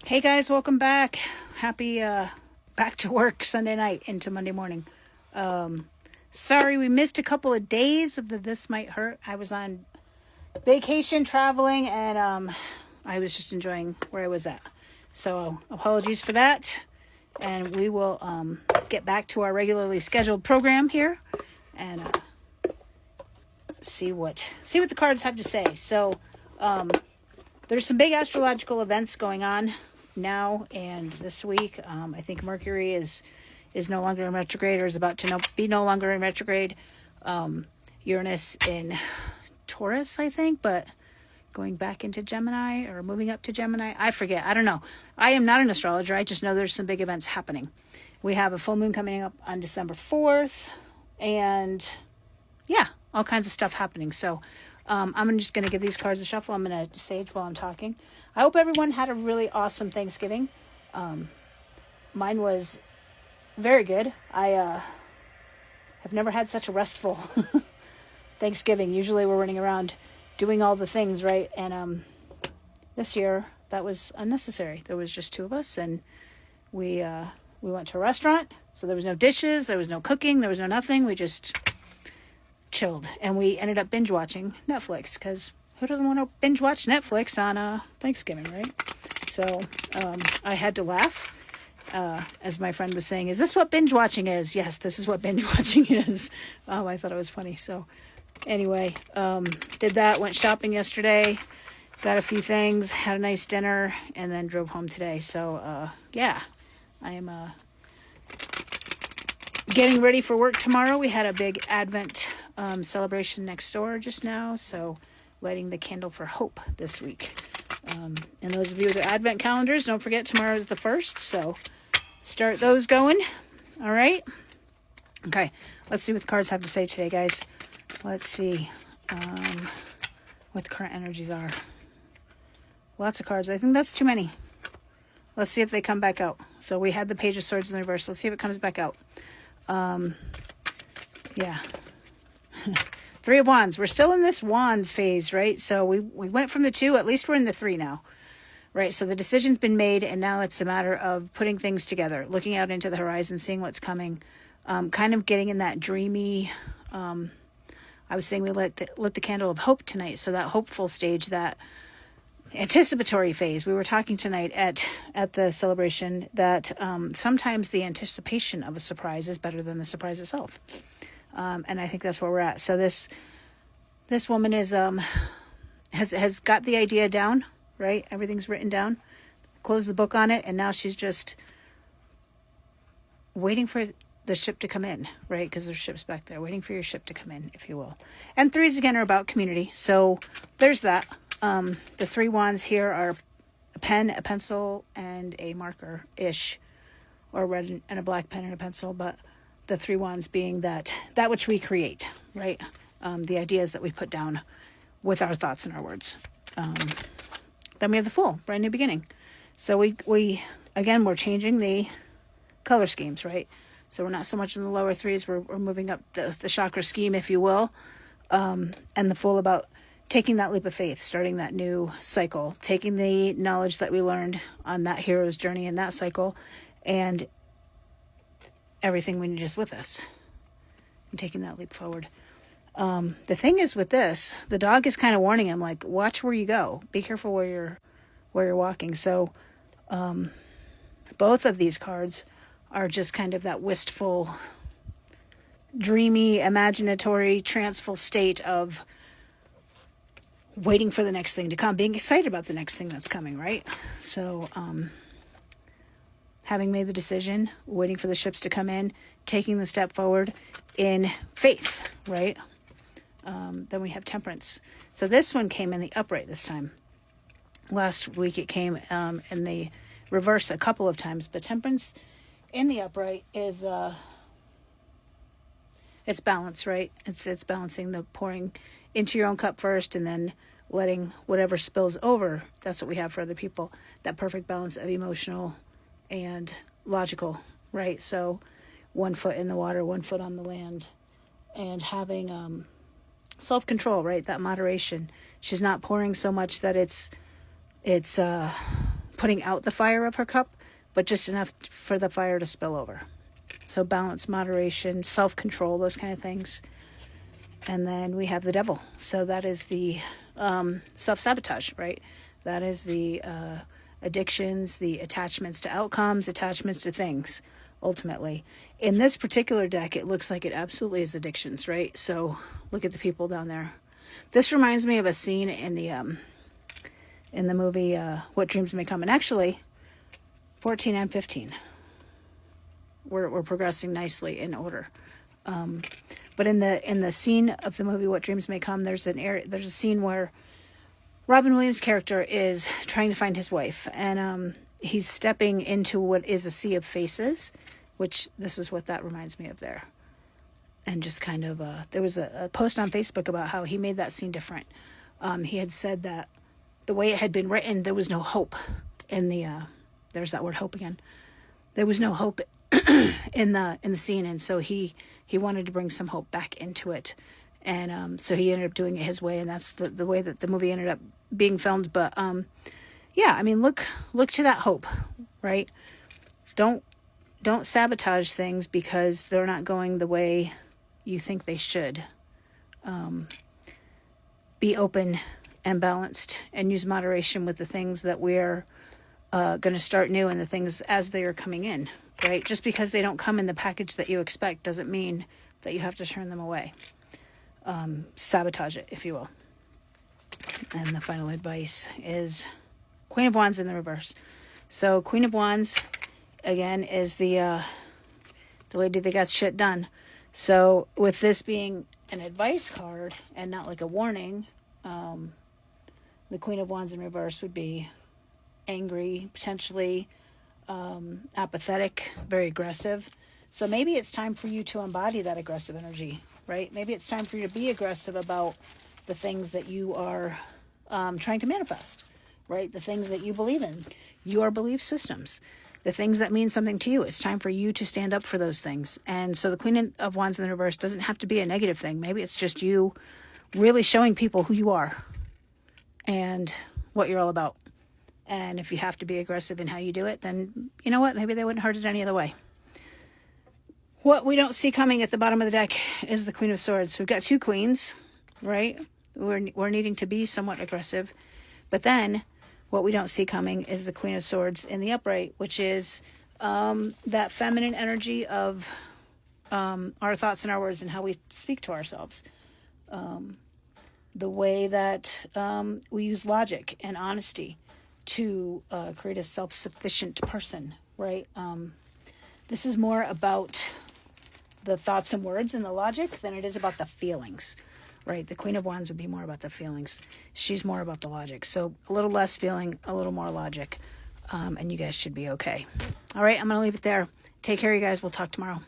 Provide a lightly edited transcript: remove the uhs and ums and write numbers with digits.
Hey guys, welcome back. Happy back to work Sunday night into Monday morning. Sorry we missed a couple of days of the This Might Hurt. I was on vacation traveling and I was just enjoying where I was at. So apologies for that. And we will get back to our regularly scheduled program here and see what the cards have to say. So there's some big astrological events going on now and this week. I think Mercury is no longer in retrograde, or is about to be no longer in retrograde. Uranus in Taurus, I think, but going back into Gemini or moving up to Gemini. I forget. I don't know. I am not an astrologer. I just know there's some big events happening. We have a full moon coming up on December 4th, and yeah, all kinds of stuff happening. So I'm just going to give these cards a shuffle. I'm going to sage while I'm talking. I hope everyone had a really awesome Thanksgiving. Mine was very good. I have never had such a restful Thanksgiving. Usually we're running around doing all the things, right? And this year that was unnecessary. There was just two of us, and we went to a restaurant, so there was no dishes, there was no cooking, there was no nothing. We just chilled, and we ended up binge watching Netflix, because who doesn't want to binge watch Netflix on Thanksgiving, right? So I had to laugh. As my friend was saying, is this what binge watching is? Yes, this is what binge watching is. I thought it was funny. So anyway, did that, went shopping yesterday, got a few things, had a nice dinner, and then drove home today. So yeah, I am getting ready for work tomorrow. We had a big Advent celebration next door just now, so lighting the candle for hope this week. And those of you with their Advent calendars, don't forget tomorrow is the 1st, so start those going. All right. Okay, let's see what the cards have to say today, guys. Let's see what the current energies are. Lots of cards. I think that's too many. Let's see if they come back out. So we had the Page of Swords in the reverse. Let's see if it comes back out. Yeah. Three of Wands. We're still in this Wands phase, right? So we went from the 2, at least we're in the 3 now, right? So the decision's been made, and now it's a matter of putting things together, looking out into the horizon, seeing what's coming, kind of getting in that dreamy, I was saying we lit the candle of hope tonight. So that hopeful stage, that anticipatory phase. We were talking tonight at the celebration that sometimes the anticipation of a surprise is better than the surprise itself. And I think that's where we're at. So this woman is has got the idea down, right? Everything's written down. Closed the book on it, and now she's just waiting for the ship to come in, right? Because there's ships back there, waiting for your ship to come in, if you will. And 3s again are about community. So there's that. The 3 wands here are a pen, a pencil, and a marker-ish, or red and a black pen and a pencil, but the 3 wands being that which we create, right? The ideas that we put down with our thoughts and our words. Then we have the Fool, brand new beginning. So we again, we're changing the color schemes, right? So we're not so much in the lower 3s, we're moving up the chakra scheme, if you will. And the Fool about taking that leap of faith, starting that new cycle, taking the knowledge that we learned on that hero's journey in that cycle, and everything we need is with us, and taking that leap forward. The thing is with this, the dog is kind of warning him, like, watch where you go. Be careful where you're walking. So both of these cards are just kind of that wistful, dreamy, imaginatory, tranceful state of waiting for the next thing to come, being excited about the next thing that's coming, right? So having made the decision, waiting for the ships to come in, taking the step forward in faith, right? Then we have Temperance. So this one came in the upright this time. Last week it came in the reverse a couple of times, but Temperance in the upright is it's balance, right? It's balancing the pouring into your own cup first, and then letting whatever spills over. That's what we have for other people. That perfect balance of emotional and logical, right? So 1 foot in the water, 1 foot on the land, and having self-control, right? That moderation. She's not pouring so much that it's putting out the fire of her cup, but just enough for the fire to spill over. So balance, moderation, self-control, those kind of things. And then we have the devil. So that is the self-sabotage, right? That is the addictions, the attachments to outcomes, attachments to things, ultimately. In this particular deck, it looks like it absolutely is addictions, right? So look at the people down there. This reminds me of a scene in the movie What Dreams May Come. And actually, 14 and 15. We're progressing nicely in order. But in the scene of the movie What Dreams May Come, there's a scene where Robin Williams' character is trying to find his wife, and he's stepping into what is a sea of faces, which this is what that reminds me of there. And just kind of there was a post on Facebook about how he made that scene different. He had said that the way it had been written, there was no hope in the there's that word hope again. There was no hope in the scene, and so he wanted to bring some hope back into it, and so he ended up doing it his way, and that's the way that the movie ended up being filmed. But yeah, I mean, look to that hope, right? Don't sabotage things because they're not going the way you think they should. Be open and balanced, and use moderation with the things that we're going to start new and the things as they are coming in, right? Just because they don't come in the package that you expect doesn't mean that you have to turn them away. Sabotage it, if you will. And the final advice is Queen of Wands in the reverse. So Queen of Wands, again, is the lady that got shit done. So with this being an advice card and not like a warning, the Queen of Wands in reverse would be angry, potentially apathetic, very aggressive. So maybe it's time for you to embody that aggressive energy, right? Maybe it's time for you to be aggressive about the things that you are trying to manifest, right? The things that you believe in, your belief systems, the things that mean something to you. It's time for you to stand up for those things. And so the Queen of Wands in the reverse doesn't have to be a negative thing. Maybe it's just you really showing people who you are and what you're all about. And if you have to be aggressive in how you do it, then you know what? Maybe they wouldn't hurt it any other way. What we don't see coming at the bottom of the deck is the Queen of Swords. We've got two queens, right? We're needing to be somewhat aggressive. But then what we don't see coming is the Queen of Swords in the upright, which is that feminine energy of our thoughts and our words and how we speak to ourselves. The way that we use logic and honesty to create a self-sufficient person, right? This is more about the thoughts and words and the logic than it is about the feelings, right? The Queen of Wands would be more about the feelings. She's more about the logic. So a little less feeling, a little more logic, and you guys should be okay. All right, I'm going to leave it there. Take care, you guys. We'll talk tomorrow.